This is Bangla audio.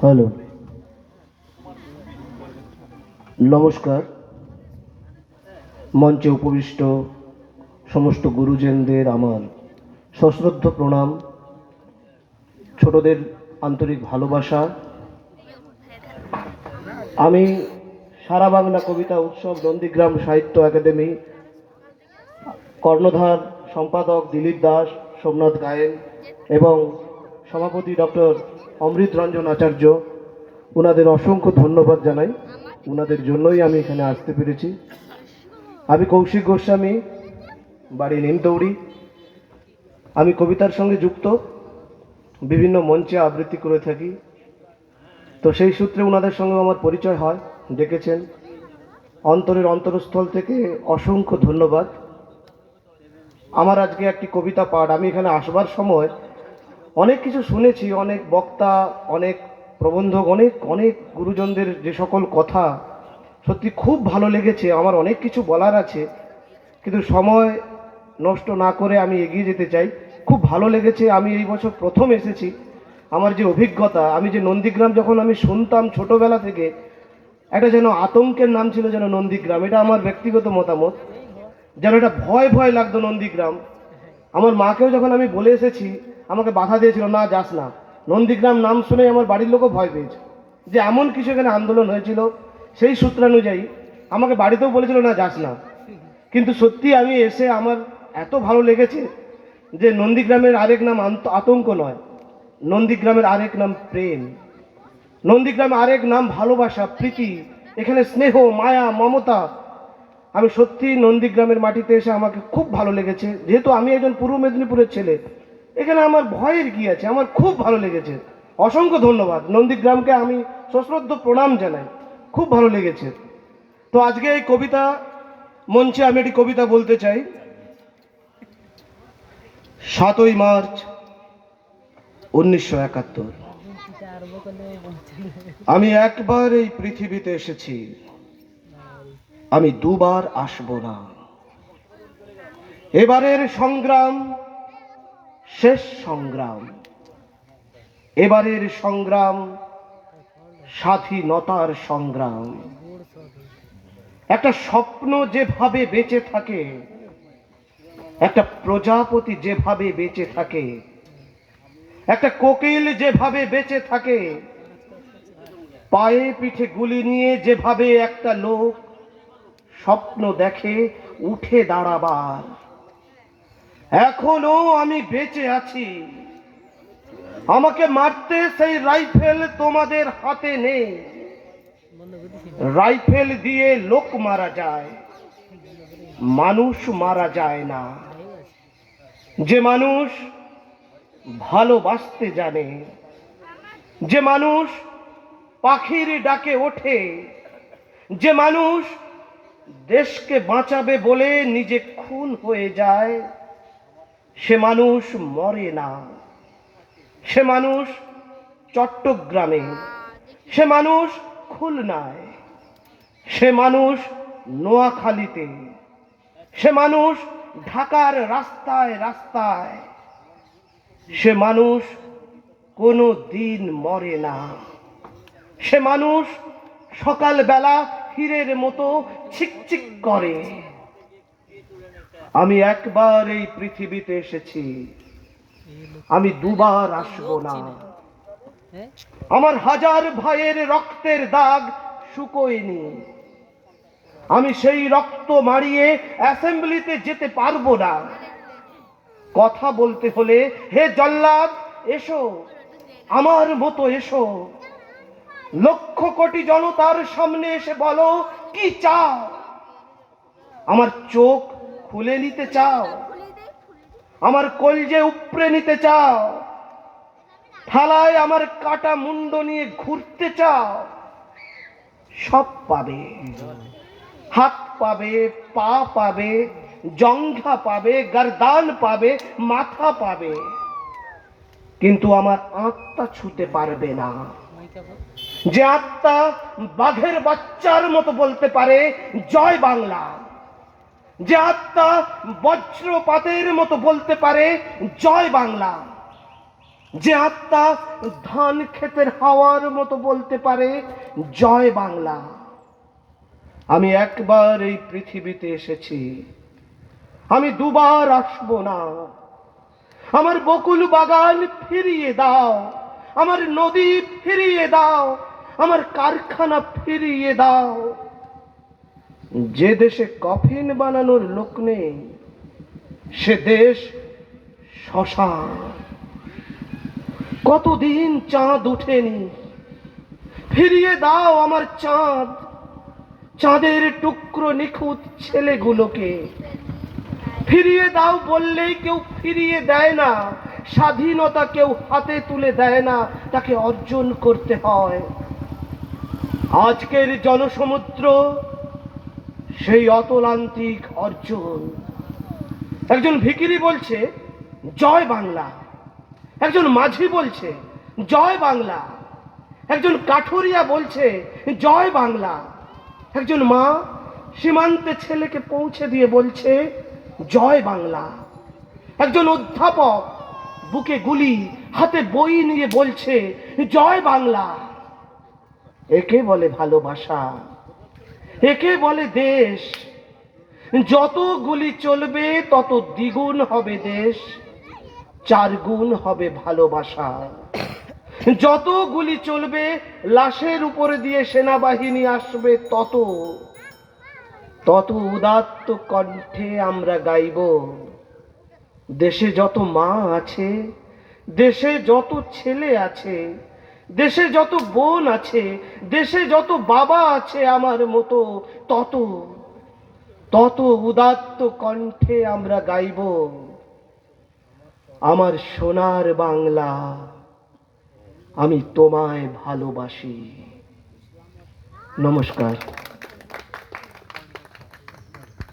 হ্যালো, নমস্কার। মঞ্চে উপবিষ্ট সমস্ত গুরুজনদের আমার সশ্রদ্ধ প্রণাম, ছোটদের আন্তরিক ভালোবাসা। আমি সারা বাংলা কবিতা উৎসব নন্দীগ্রাম সাহিত্য একাডেমি কর্ণধার সম্পাদক দিলীপ দাস, সোমনাথ গায়েন এবং সভাপতি ডক্টর অমৃত রঞ্জন আচার্য, ওনাদের অসংখ্য ধন্যবাদ জানাই। ওনাদের জন্যই আমি এখানে আসতে পেরেছি। আমি কৌশিক গোস্বামী, বাড়ি নিমতৌড়ি। আমি কবিতার সঙ্গে যুক্ত, বিভিন্ন মঞ্চে আবৃত্তি করে থাকি। তো সেই সূত্রে ওনাদের সঙ্গে আমার পরিচয় হয়, ডেকেছেন। অন্তরের অন্তরস্থল থেকে অসংখ্য ধন্যবাদ। আমার আজকে একটি কবিতা পাঠ, আমি এখানে আসবার সময় অনেক কিছু শুনেছি, অনেক বক্তা, অনেক প্রবন্ধক, অনেক অনেক গুরুজনদের যে সকল কথা সত্যি খুব ভালো লেগেছে। আমার অনেক কিছু বলার আছে, কিন্তু সময় নষ্ট না করে আমি এগিয়ে যেতে চাই। খুব ভালো লেগেছে। আমি এই বছর প্রথম এসেছি। আমার যে অভিজ্ঞতা, আমি যে নন্দীগ্রাম যখন আমি শুনতাম ছোটবেলা থেকে, একটা যেন আতঙ্কের নাম ছিল যেন নন্দীগ্রাম। এটা আমার ব্যক্তিগত মতামত, যেন এটা ভয় ভয় লাগতো নন্দীগ্রাম। আমার মাকেও যখন আমি বলে এসেছি, আমাকে বাধা দিয়েছিল, না যাস না। নন্দীগ্রাম নাম শুনে আমার বাড়ির লোকও ভয় পেয়েছে, যে এমন কিছু এখানে আন্দোলন হয়েছিল। সেই সূত্রানুযায়ী আমাকে বাড়িতেও বলেছিল, না যাস না। কিন্তু সত্যি আমি এসে আমার এত ভালো লেগেছে যে নন্দীগ্রামের আরেক নাম আতঙ্ক নয়, নন্দীগ্রামের আরেক নাম প্রেম, নন্দীগ্রামের আরেক নাম ভালোবাসা, প্রীতি। এখানে স্নেহ, মায়া, মমতা। আমি সত্যি নন্দীগ্রামের মাটিতে এসে আমাকে খুব ভালো লেগেছে। যেহেতু আমি একজন পূর্ব মেদিনীপুরের ছেলে, এখানে আমার ভয়ের কি আছে, আমার খুব ভালো লেগেছে। অসংখ্য ধন্যবাদ নন্দীগ্রামকে, আমি সশ্রদ্ধ প্রণাম জানাই। খুব ভালো লেগেছে। তো আজকে এই কবিতা মঞ্চে আমি একটি কবিতা বলতে চাই। 7ই মার্চ 1971। আমি একবার এই পৃথিবীতে এসেছি, আমি দুবার আসব না। এবারের সংগ্রাম শেষ সংগ্রাম। এবারের সংগ্রাম স্বাধীনতার সংগ্রাম। একটা স্বপ্ন যেভাবে বেঁচে থাকে, একটা প্রজাপতি যেভাবে বেঁচে থাকে, একটা কোকিল যেভাবে বেঁচে থাকে, পায়ে পিঠে গুলি নিয়ে যেভাবে একটা লোক স্বপ্ন দেখে উঠে দাঁড়াবার, এখনো আমি বেঁচে আছি। আমাকে মারতে সেই রাইফেল তোমাদের হাতে নেই। রাইফেল দিয়ে লোক মারা যায়, মানুষ মারা যায় না। যে মানুষ ভালোবাসতে জানে, যে মানুষ পাখির ডাকে ওঠে, যে মানুষ দেশকে বাঁচাবে বলে নিজে খুন হয়ে যায়, সে মানুষ মরে না। সে মানুষ চট্টগ্রামে, সে মানুষ খুলনায়, সে মানুষ নোয়াখালীতে, সে মানুষ ঢাকার রাস্তায় রাস্তায়। সে মানুষ কোনো দিন মরে না। সে মানুষ সকালবেলা হীরের মতো ছিকচিক করে। আমি একবার এই পৃথিবীতে এসেছি, আমি দুবার আসবো না। আমার হাজার ভাইয়ের রক্তের দাগ শুকোয়নি। আমি সেই রক্ত মারিয়ে অ্যাসেম্বলিতে যেতে পারবো না। কথা বলতে হলে হে জল্লাদ এসো, আমার মতো এসো। লক্ষ কোটি জনতার সামনে এসে বলো কি চাও। আমার চোখ খুলে নিতে চাও, আমার কলজে উপড়ে নিতে চাও, থালায় আমার কাটা মুন্ড নিয়ে ঘুরতে চাও, সব পাবে। হাত পাবে, পা পাবে, জঙ্ঘা পাবে, গর্দান পাবে, মাথা পাবে, কিন্তু আমার আত্মা ছুতে পারবে না। যে আত্মা বাঘের বাচ্চার মতো বলতে পারে জয় বাংলা, যে আত্মা বজ্রপাতের মতো বলতে পারে জয় বাংলা, যে আত্মা ধান ক্ষেতের হাওয়ার মতো বলতে পারে জয় বাংলা। আমি একবার এই পৃথিবীতে এসেছি, আমি দুবার আসবো না। আমার বকুল বাগান ফিরিয়ে দাও, আমার নদী ফিরিয়ে দাও, আমার কারখানা ফিরিয়ে দাও। যে দেশে কফিন বানানোর লোক নেই সে দেশ শ্মশান। কতদিন চাঁদ ওঠেনি, ফিরিয়ে দাও আমার চাঁদ, চাঁদের টুকরো নিখুঁত ছেলেগুলোকে ফিরিয়ে দাও বললেই কেউ ফিরিয়ে দেয় না। স্বাধীনতা কেউ হাতে তুলে দেয় না, তাকে অর্জন করতে হয়। আজকের জনসমুদ্র সেই অতলান্তিক অর্জন। একজন ভিখিরি বলছে জয় বাংলা, একজন মাঝি বলছে জয় বাংলা, একজন কাঠুরিয়া বলছে জয় বাংলা, একজন মা সীমান্তে ছেলেকে পৌঁছে দিয়ে বলছে জয় বাংলা, একজন অধ্যাপক বুকে গুলি হাতে বই নিয়ে বলছে জয় বাংলা। একে বলে ভালোবাসা, একে বলে দেশ। যত গুলি চলবে তত দ্বিগুণ হবে দেশ, চার গুণ হবে ভালোবাসা। যত গুলি চলবে লাশের উপরে দিয়ে সেনাবাহিনী আসবে, তত তত উদাত্ত কণ্ঠে আমরা গাইব দেশে যত মা আছে, দেশে যত ছেলে আছে, দেশে যত বোন আছে, দেশে যত বাবা আছে আমার মতো, তত তত উদাত্ত কণ্ঠে আমরা গাইব আমার সোনার বাংলা, আমি তোমায় ভালোবাসি। নমস্কার।